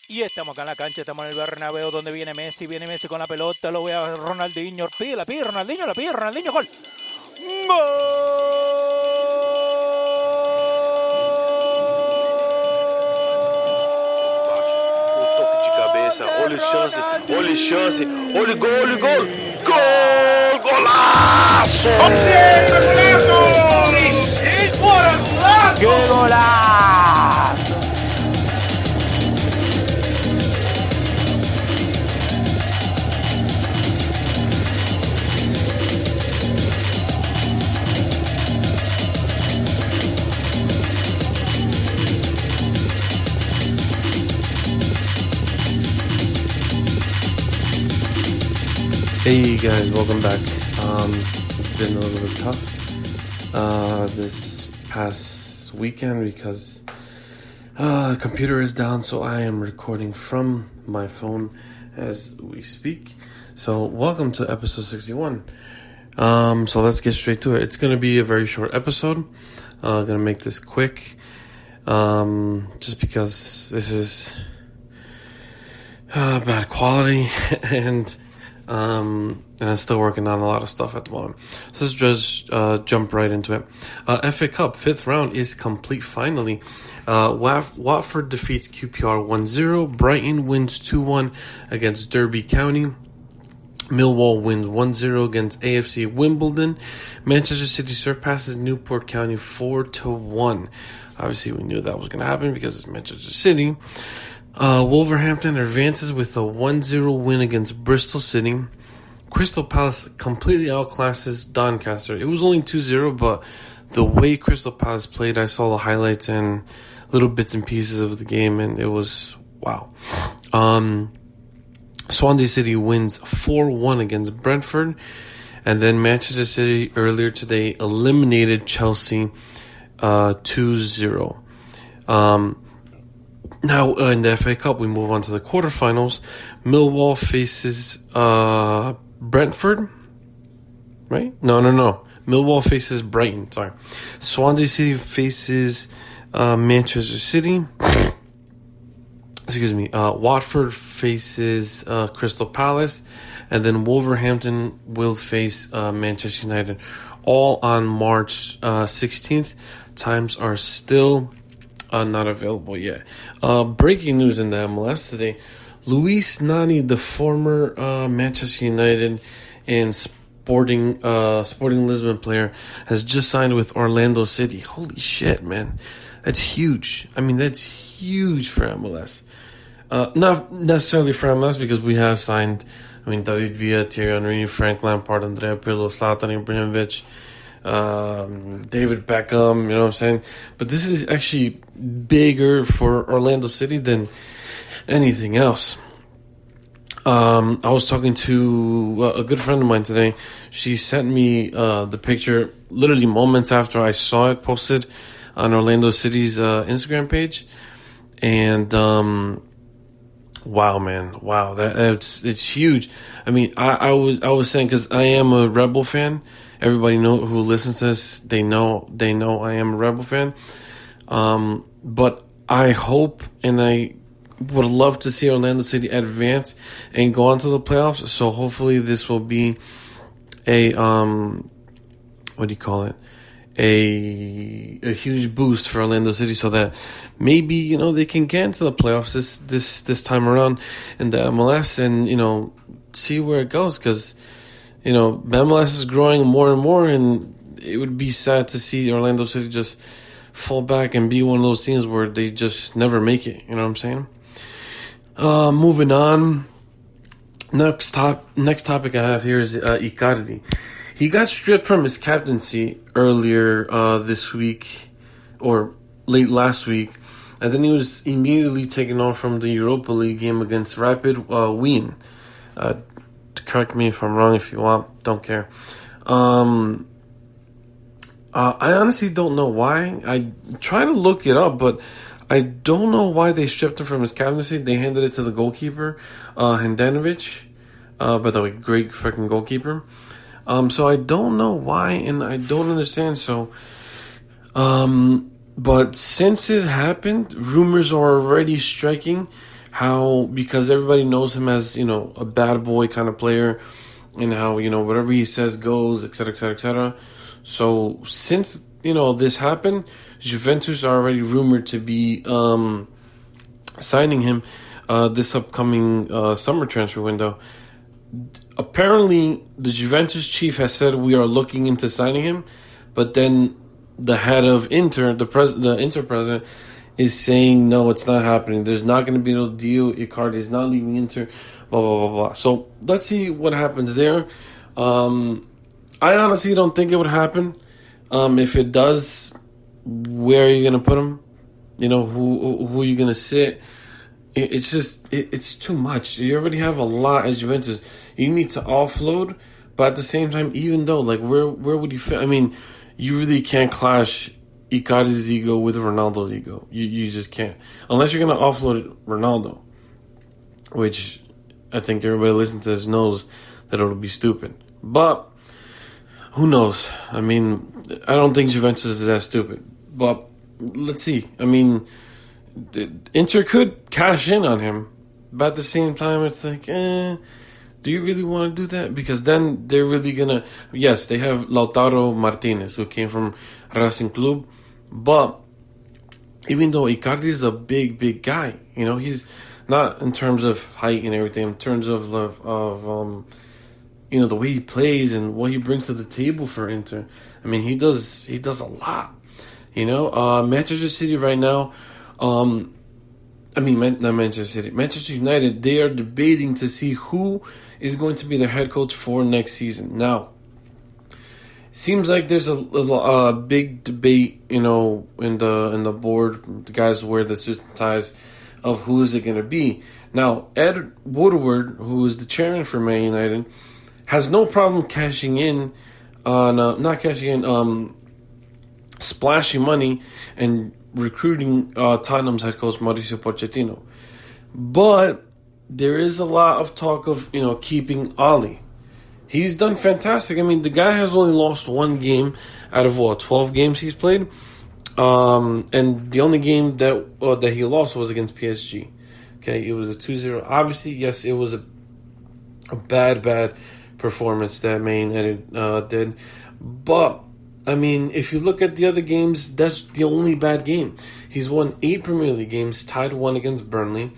Y estamos acá en la cancha, estamos en el Bernabéu donde viene Messi con la pelota, lo ve a Ronaldinho, la pide Ronaldinho, gol. O toque de cabeça, olha chance, olha gol! Gol! Golaço! ¡Qué golazo! Hey guys, welcome back. It's been a little bit tough this past weekend because the computer is down, so I am recording from my phone as we speak. So welcome to episode 61. So let's get straight to it. It's gonna be a very short episode. Gonna make this quick, just because this is bad quality and I'm still working on a lot of stuff at the moment. So let's just jump right into it. FA Cup, 5th round is complete finally. Watford defeats QPR 1-0. Brighton wins 2-1 against Derby County. Millwall wins 1-0 against AFC Wimbledon. Manchester City surpasses Newport County 4-1. Obviously, we knew that was going to happen because it's Manchester City. Wolverhampton advances with a 1-0 win against Bristol City. Crystal Palace completely outclasses Doncaster. It was only 2-0, but the way Crystal Palace played, I saw the highlights and little bits and pieces of the game, and it was wow. Swansea City wins 4-1 against Brentford. And then Manchester City earlier today eliminated Chelsea 2-0. Now, in the FA Cup, we move on to the quarterfinals. Millwall faces Brentford, right? No. Millwall faces Brighton, sorry. Swansea City faces Manchester City. Excuse me. Watford faces Crystal Palace. And then Wolverhampton will face Manchester United. All on March 16th. Times are still not available yet. Breaking news in the MLS today. Luis Nani, the former Manchester United and Sporting Lisbon player, has just signed with Orlando City. Holy shit, man. That's huge. I mean, that's huge for MLS. Not necessarily for MLS because we have signed, David Villa, Thierry Henry, Frank Lampard, Andrea Pirlo, Zlatan Ibrahimovic, David Beckham, you know what I'm saying? But this is actually bigger for Orlando City than anything else. I was talking to a good friend of mine today. She sent me the picture literally moments after I saw it posted on Orlando City's Instagram page. And wow, man. Wow, it's huge. I mean, I was saying, because I am a Rebel fan. Everybody who listens to this, they know I am a Rebel fan. But I hope and I would love to see Orlando City advance and go on to the playoffs. So hopefully this will be a a huge boost for Orlando City, so that maybe they can get into the playoffs this time around in the MLS, and see where it goes, because MLS is growing more and more, and it would be sad to see Orlando City just fall back and be one of those teams where they just never make it. You know what I'm saying? Moving on. Next topic I have here is Icardi. He got stripped from his captaincy earlier this week, or late last week, and then he was immediately taken off from the Europa League game against Rapid Wien. Correct me if I'm wrong if you want, don't care. I honestly don't know why. I try to look it up, but I don't know why they stripped him from his captaincy. They handed it to the goalkeeper, Handanovic. By the way, great freaking goalkeeper. So I don't know why, and I don't understand. So, but since it happened, rumors are already striking how, because everybody knows him as, a bad boy kind of player, and how, whatever he says goes, etc., etc., etc. So since, this happened, Juventus are already rumored to be signing him this upcoming summer transfer window. Apparently, the Juventus chief has said we are looking into signing him, but then the head of Inter, the Inter president, is saying no, it's not happening. There's not going to be no deal. Icardi is not leaving Inter. Blah blah blah blah. So let's see what happens there. I honestly don't think it would happen. If it does, where are you going to put him? Who are you going to sit? It's just it's too much. You already have a lot as Juventus. You need to offload, but at the same time, even though, like, where would you fit? I mean, you really can't clash Icardi's ego with Ronaldo's ego. You just can't, unless you're gonna offload Ronaldo, which I think everybody listening to this knows that it'll be stupid. But who knows? I mean, I don't think Juventus is that stupid. But let's see. I mean, Inter could cash in on him, but at the same time, it's like, do you really want to do that? Because then they're really gonna. Yes, they have Lautaro Martinez, who came from Racing Club, but even though Icardi is a big guy, he's not in terms of height and everything, in terms of the way he plays and what he brings to the table for Inter. I mean, he does a lot. Manchester City right now. Not Manchester City. Manchester United, they are debating to see who is going to be their head coach for next season. Now, seems like there's a big debate, in the board. The guys wear the suits and ties of who is it going to be. Now, Ed Woodward, who is the chairman for Man United, has no problem cashing in on splashing money and recruiting Tottenham's head coach Mauricio Pochettino. But there is a lot of talk of, keeping Ali. He's done fantastic. I mean, the guy has only lost one game out of 12 games he's played. And the only game that he lost was against PSG. Okay, it was a 2-0. Obviously, yes, it was a bad performance that Man United did. But I mean, if you look at the other games, that's the only bad game. He's won 8 Premier League games, tied 1 against Burnley,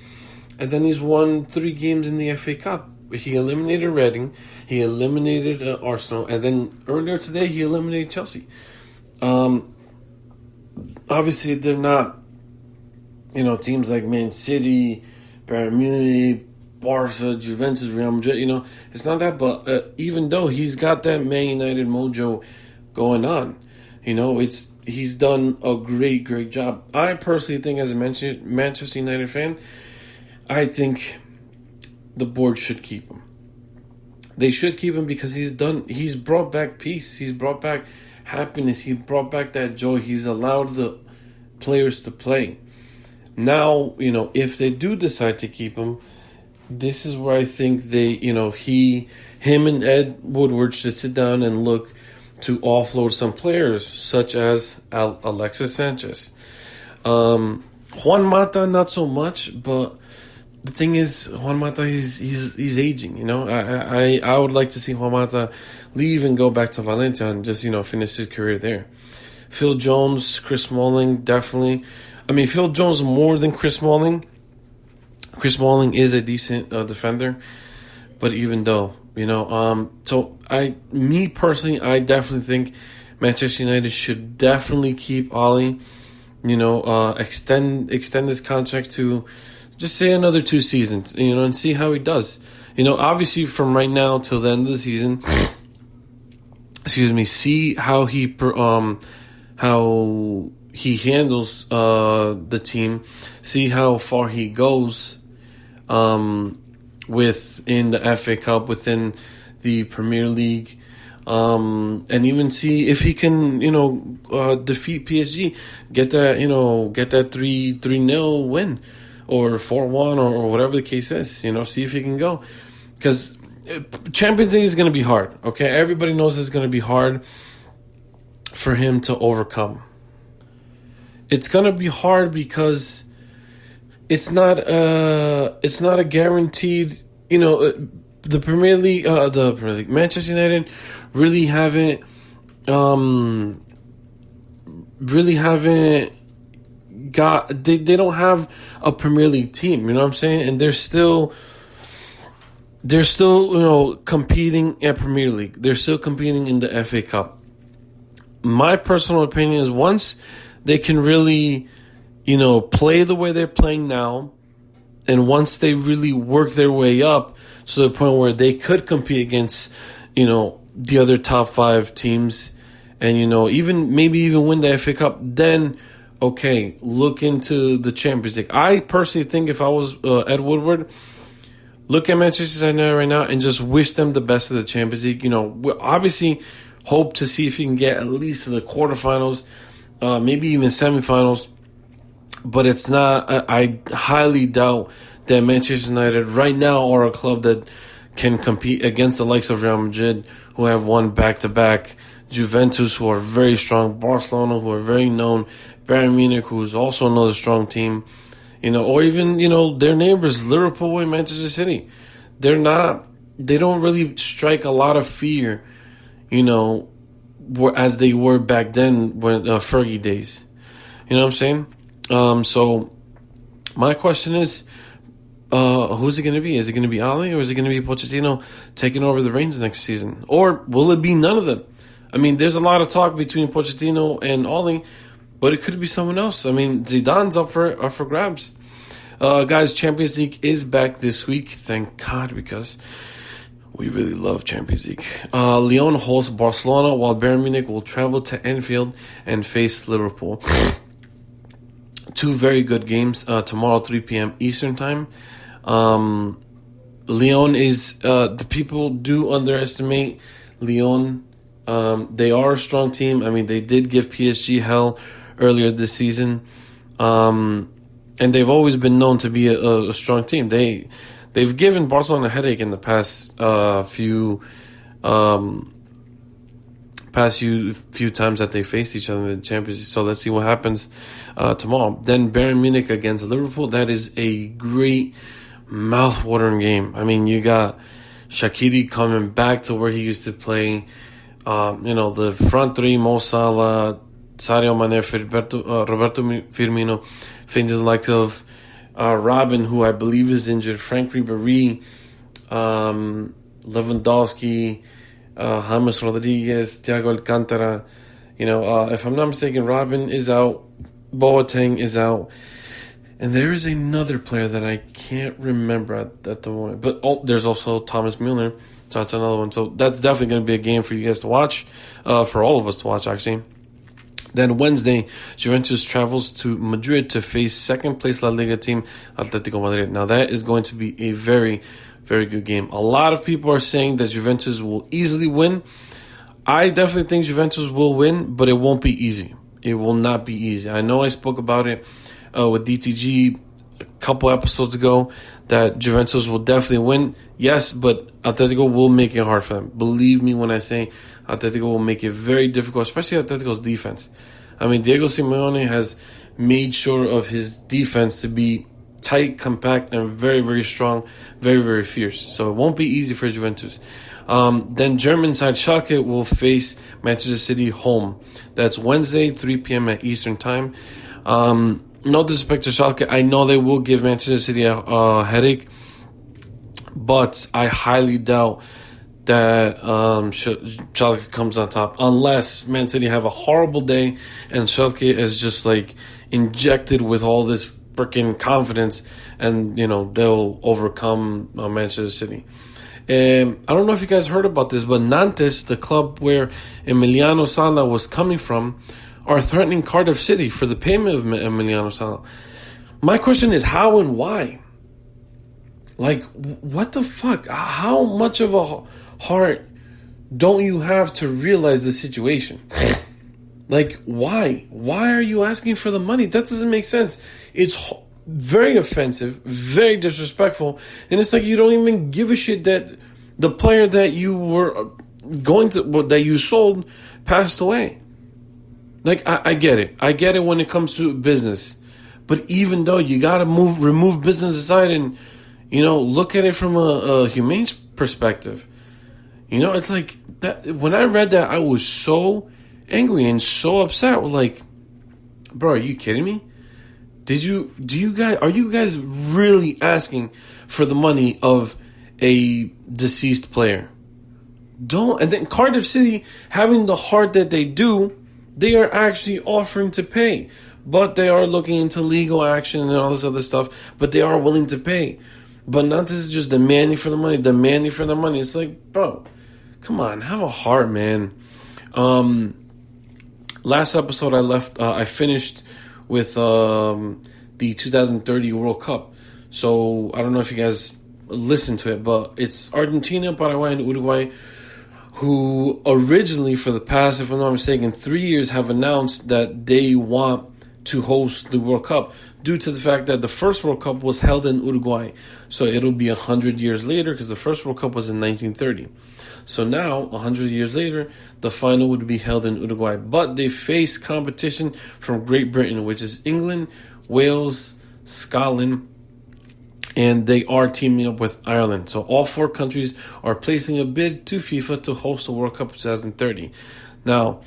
and then he's won 3 games in the FA Cup. He eliminated Reading, he eliminated Arsenal, and then earlier today he eliminated Chelsea. Obviously, they're not, teams like Man City, Bayern Munich, Barca, Juventus, Real Madrid. It's not that, but even though he's got that Man United mojo going on, he's done a great job. I personally think, as a Manchester United fan, I think the board should keep him. They should keep him because he's brought back peace, he's brought back happiness, he brought back that joy, he's allowed the players to play. Now, if they do decide to keep him, this is where I think him and Ed Woodward should sit down and look to offload some players, such as Alexis Sanchez. Juan Mata, not so much, but the thing is, Juan Mata, he's aging. I would like to see Juan Mata leave and go back to Valencia and just finish his career there. Phil Jones, Chris Smalling, definitely. I mean, Phil Jones more than Chris Smalling. Chris Smalling is a decent defender, but even though. So me personally, I definitely think Manchester United should definitely keep Oli, extend his contract to just say another 2 seasons, and see how he does. Obviously from right now till the end of the season, see how he handles the team, see how far he goes, within the FA Cup, within the Premier League, and even see if he can, defeat PSG, get that 3-0 win, or 4-1, or whatever the case is. See if he can go, because Champions League is going to be hard. Okay, everybody knows it's going to be hard for him to overcome. It's going to be hard because it's not a guaranteed. The Premier League, Manchester United really haven't got. They don't have a Premier League team. You know what I'm saying? And they're still competing at Premier League. They're still competing in the FA Cup. My personal opinion is once they can really, play the way they're playing now, and once they really work their way up to the point where they could compete against, the other top 5 teams, and even win the FA Cup, then okay, look into the Champions League. I personally think if I was Ed Woodward, look at Manchester United right now and just wish them the best of the Champions League. We obviously hope to see if you can get at least to the quarterfinals, maybe even semifinals. But it's not. I highly doubt that Manchester United right now are a club that can compete against the likes of Real Madrid, who have won back-to-back, Juventus, who are very strong, Barcelona, who are very known, Bayern Munich, who is also another strong team, or even, their neighbors, Liverpool and Manchester City. They don't really strike a lot of fear, as they were back then when Fergie days. You know what I'm saying? So my question is, who's it going to be? Is it going to be Ali or is it going to be Pochettino taking over the reins next season? Or will it be none of them? I mean, there's a lot of talk between Pochettino and Ali, but it could be someone else. I mean, Zidane's up for grabs. Guys, Champions League is back this week. Thank God, because we really love Champions League. Lyon hosts Barcelona, while Bayern Munich will travel to Anfield and face Liverpool. 2 very good games tomorrow, 3 p.m. Eastern time. Lyon is, the people do underestimate Lyon. They are a strong team. I mean, they did give PSG hell earlier this season. And they've always been known to be a strong team. They've given Barcelona a headache in the past few times that they faced each other in the Champions League. So let's see what happens tomorrow. Then Bayern Munich against Liverpool. That is a great mouth-watering game. I mean, you got Shaqiri coming back to where he used to play. The front 3, Mo Salah, Sadio Mane, Roberto Firmino, things like of Robin, who I believe is injured, Frank Ribéry, Lewandowski, James Rodriguez, Thiago Alcantara. If I'm not mistaken, Robin is out, Boateng is out, and there is another player that I can't remember at the moment. But there's also Thomas Mueller, so that's another one. So that's definitely going to be a game for you guys to watch, for all of us to watch, actually. Then Wednesday, Juventus travels to Madrid to face second-place La Liga team Atletico Madrid. Now, that is going to be a very, very good game. A lot of people are saying that Juventus will easily win. I definitely think Juventus will win, but it won't be easy. It will not be easy. I know I spoke about it with DTG a couple episodes ago, that Juventus will definitely win. Yes, but Atletico will make it hard for them. Believe me when I say Atletico will make it very difficult, especially Atletico's defense. I mean, Diego Simeone has made sure of his defense to be tight, compact, and very, very strong, very, very fierce. So it won't be easy for Juventus. Then German side Schalke will face Manchester City home. That's Wednesday, 3 p.m. at Eastern time. No disrespect to Schalke. I know they will give Manchester City a headache, but I highly doubt that Schalke comes on top, unless Man City have a horrible day and Schalke is just like injected with all this freaking confidence, and they'll overcome Manchester City. I don't know if you guys heard about this, but Nantes, the club where Emiliano Sala was coming from, are threatening Cardiff City for the payment of Emiliano Sala. My question is how and why? Like, what the fuck? How much of a heart don't you have to realize the situation? Like, why? Why are you asking for the money? That doesn't make sense. It's very offensive, very disrespectful, and it's like you don't even give a shit that the player that you were that you sold passed away. Like, I get it. I get it when it comes to business. But even though you got to remove business aside and, look at it from a humane perspective. It's like that. When I read that, I was so angry and so upset. Like, bro, are you kidding me? Are you guys really asking for the money of a deceased player? And then Cardiff City, having the heart that they do, they are actually offering to pay. But they are looking into legal action and all this other stuff. But they are willing to pay. But not this is just demanding for the money. It's like, bro, come on, have a heart, man. Last episode I finished with the 2030 World Cup. So I don't know if you guys listened to it, but it's Argentina, Paraguay, and Uruguay who originally, for the past, if I'm not mistaken, 3 years have announced that they want to host the World Cup due to the fact that the first World Cup was held in Uruguay. So it'll be 100 years later because the first World Cup was in 1930. So now, 100 years later, the final would be held in Uruguay. But they face competition from Great Britain, which is England, Wales, Scotland, and they are teaming up with Ireland. So all 4 countries are placing a bid to FIFA to host the World Cup 2030. Now,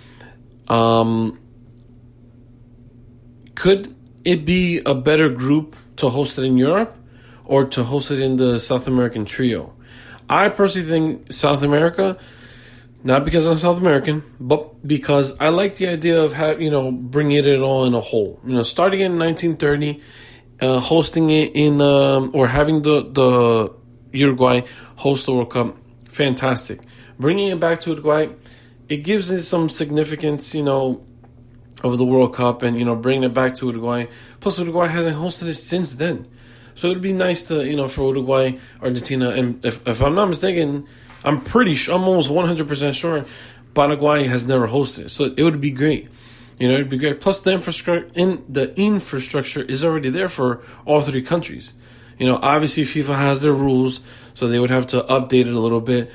could it be a better group to host it in Europe or to host it in the South American trio? I personally think South America, not because I'm South American, but because I like the idea of bringing it all in a whole. Starting in 1930, hosting it in or having the Uruguay host the World Cup, fantastic. Bringing it back to Uruguay, it gives it some significance, of the World Cup and bringing it back to Uruguay. Plus, Uruguay hasn't hosted it since then. So it'd be nice to, for Uruguay, Argentina, and if I'm not mistaken, I'm pretty sure, I'm almost 100% sure Paraguay has never hosted it. So it would be great. It'd be great. Plus, the infrastructure is already there for all 3 countries. Obviously FIFA has their rules, so they would have to update it a little bit.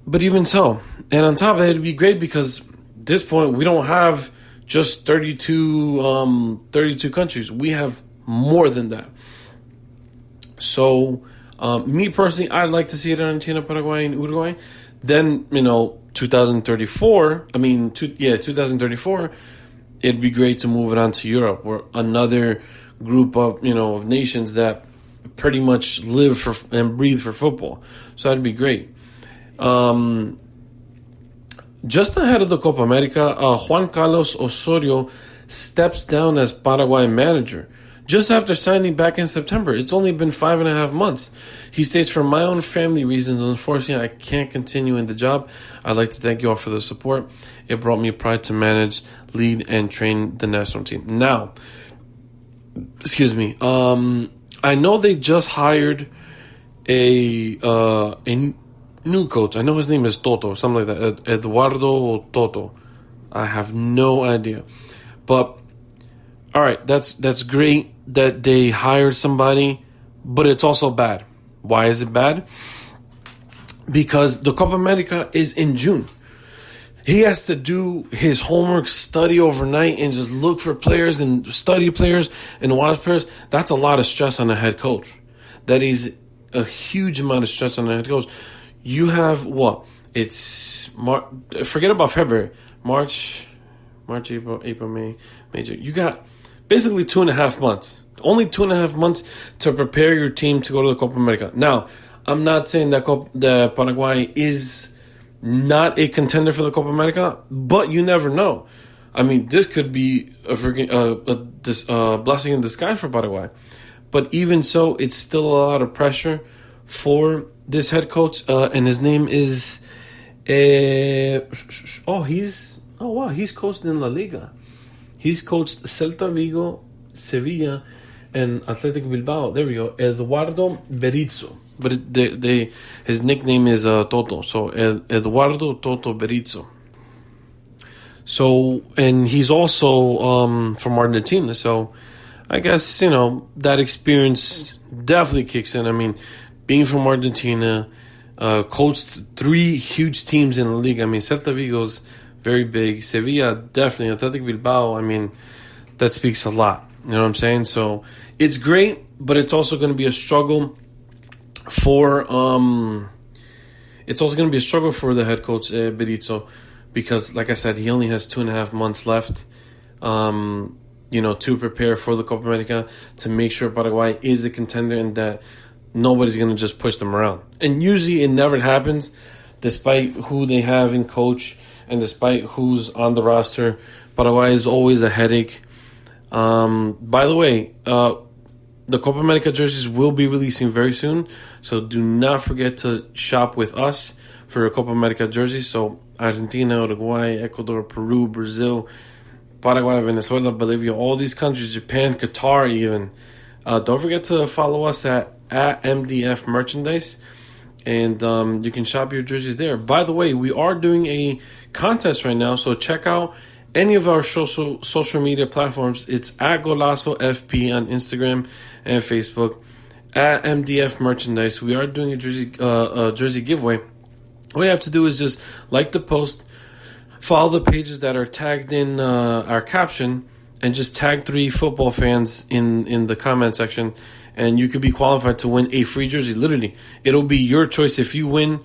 But even so, and on top of it, it'd be great because at this point, we don't have just 32 countries. We have more than that. So, me personally, I'd like to see it in Argentina, Paraguay, and Uruguay. Then, 2034, 2034, it'd be great to move it on to Europe, or another group of, of nations that pretty much live for and breathe for football. So that'd be great. Just ahead of the Copa America, Juan Carlos Osorio steps down as Paraguay manager. Just after signing back in September, it's only been 5.5 months. He states, for my own family reasons, unfortunately, I can't continue in the job. I'd like to thank you all for the support. It brought me pride to manage, lead, and train the national team. Now, I know they just hired a new coach. I know his name is Toto, something like that. Eduardo Toto. I have no idea. But, all right, that's great that they hired somebody, but it's also bad. Why is it bad? Because the Copa America is in June. He has to do his homework, study overnight, and just look for players and study players and watch players. That's a lot of stress on a head coach. That is a huge amount of stress on a head coach. You have what? It's forget about February. March, April, May, June. You got basically 2.5 months. Only 2.5 months to prepare your team to go to the Copa America. Now, I'm not saying that the Paraguay is not a contender for the Copa America, but you never know. I mean, this could be a blessing in disguise for Paraguay. But even so, it's still a lot of pressure for this head coach, and his name is he's coached in La Liga. He's coached Celta Vigo, Sevilla, and Athletic Bilbao. There we go. Eduardo Berizzo. But his nickname is Toto. So Eduardo Toto Berizzo. So, and he's also from Argentina. So I guess, that experience definitely kicks in. I mean, being from Argentina, coached 3 huge teams in the league. I mean, Celta Vigo's very big. Sevilla, definitely. Athletic Bilbao, I mean, that speaks a lot. You know what I'm saying? So it's great, but it's also going to be a struggle for the head coach Berizzo, because like I said, he only has 2.5 months left. To prepare for the Copa America, to make sure Paraguay is a contender and that nobody's going to just push them around. And usually it never happens, despite who they have in coach and despite who's on the roster. Paraguay is always a headache. By the way, the Copa America jerseys will be releasing very soon, so do not forget to shop with us for a Copa America jerseys. So Argentina, Uruguay, Ecuador, Peru, Brazil, Paraguay, Venezuela, Bolivia, all these countries, Japan, Qatar even. Don't forget to follow us at MDF Merchandise, and you can shop your jerseys there. By the way, we are doing a contest right now, so check out any of our social media platforms. It's at Golazo FP on Instagram and Facebook, at MDF Merchandise. We are doing a jersey giveaway. All you have to do is just like the post, follow the pages that are tagged in our caption, and just tag 3 football fans in the comment section, and you could be qualified to win a free jersey. Literally, it'll be your choice. If you win,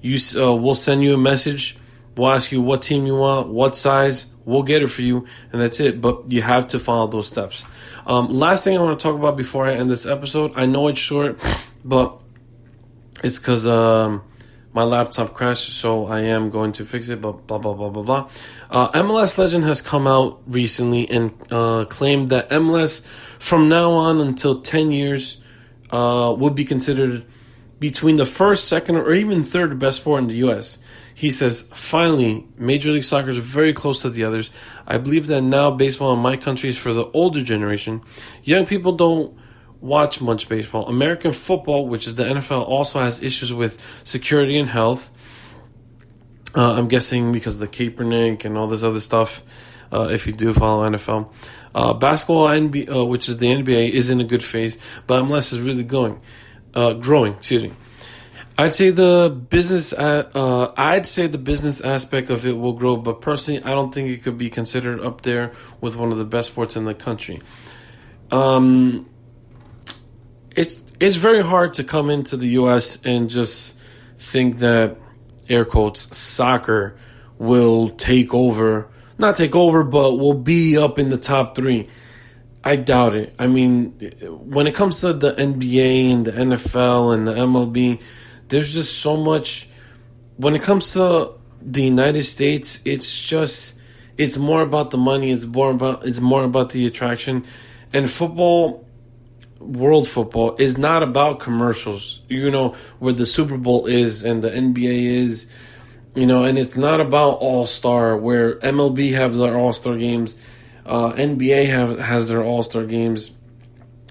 we'll send you a message. We'll ask you what team you want, what size. We'll get it for you, and that's it. But you have to follow those steps. Last thing I want to talk about before I end this episode. I know it's short, but it's because my laptop crashed, so I am going to fix it, but blah, blah, blah, blah, blah. MLS Legend has come out recently and claimed that MLS, from now on until 10 years, would be considered between the first, second, or even third best sport in the U.S. He says, finally, Major League Soccer is very close to the others. I believe that now baseball in my country is for the older generation. Young people don't watch much baseball. American football, which is the NFL, also has issues with security and health. I'm guessing because of the Kaepernick and all this other stuff, if you do follow NFL. Basketball, which is the NBA, is in a good phase, but MLS is really growing. I'd say the business aspect of it will grow, but personally, I don't think it could be considered up there with one of the best sports in the country. It's very hard to come into the U.S. and just think that, air quotes, soccer will not take over, but will be up in the top 3. I doubt it. I mean, when it comes to the NBA and the NFL and the MLB, there's just so much. When it comes to the United States, it's more about the money. It's more about the attraction. And football, world football, is not about commercials. Where the Super Bowl is and the NBA is, and it's not about All-Star, where MLB have their All-Star games, NBA has their All-Star games.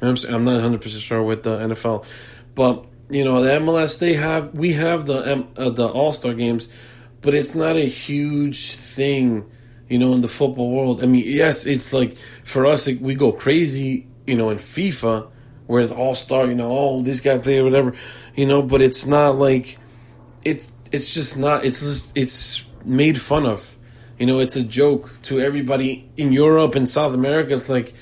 I'm not 100% sure with the NFL, but the MLS, we have the All-Star games, but it's not a huge thing, in the football world. I mean, yes, it's like for us, we go crazy, in FIFA, where it's All-Star, this guy played whatever, but it's not like it's just not. It's made fun of. It's a joke to everybody in Europe and South America. It's like,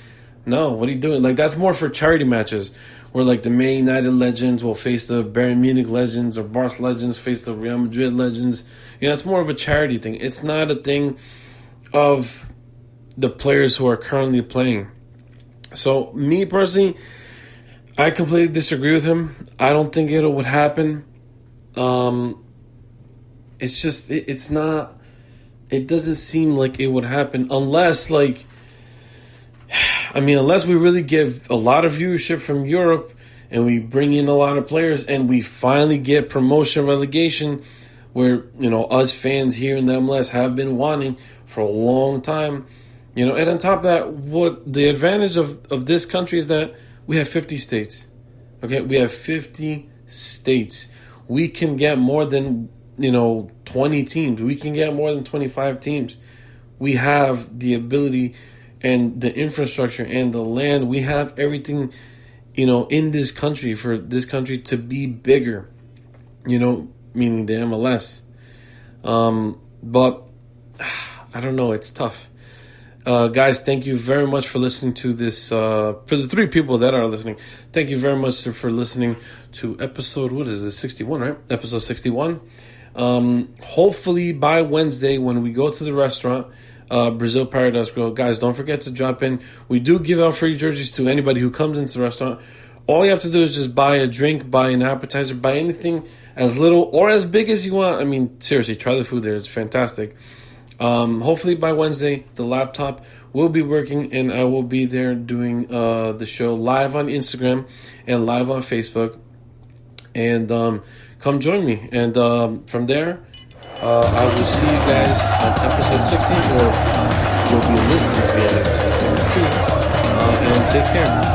no, what are you doing? Like, that's more for charity matches, where like the Man United legends will face the Bayern Munich legends, or Barca legends face the Real Madrid legends. It's more of a charity thing. It's not a thing of the players who are currently playing. So, me personally, I completely disagree with him. I don't think it would happen. It's just, it's not. It doesn't seem like it would happen unless we really give a lot of viewership from Europe and we bring in a lot of players and we finally get promotion relegation, where, us fans here in the MLS have been wanting for a long time. And on top of that, what the advantage of this country is that we have 50 states. Okay, we have 50 states. We can get more than 20 teams. We can get more than 25 teams. We have the ability and the infrastructure and the land. We have everything, in this country for this country to be bigger, meaning the MLS. But I don't know. It's tough. Guys, thank you very much for listening to this. For the 3 people that are listening, thank you very much for listening to episode, what is it, 61, right? Episode 61. Hopefully by Wednesday when we go to the restaurant, Brazil Paradise Grill, guys, don't forget to drop in. We do give out free jerseys to anybody who comes into the restaurant. All you have to do is just buy a drink, buy an appetizer, buy anything as little or as big as you want. I mean, seriously, try the food there. It's fantastic. Hopefully by Wednesday, the laptop will be working and I will be there doing the show live on Instagram and live on Facebook. And come join me. And from there, I will see you guys on episode 60, or you'll be listening to me on episode 62. And take care.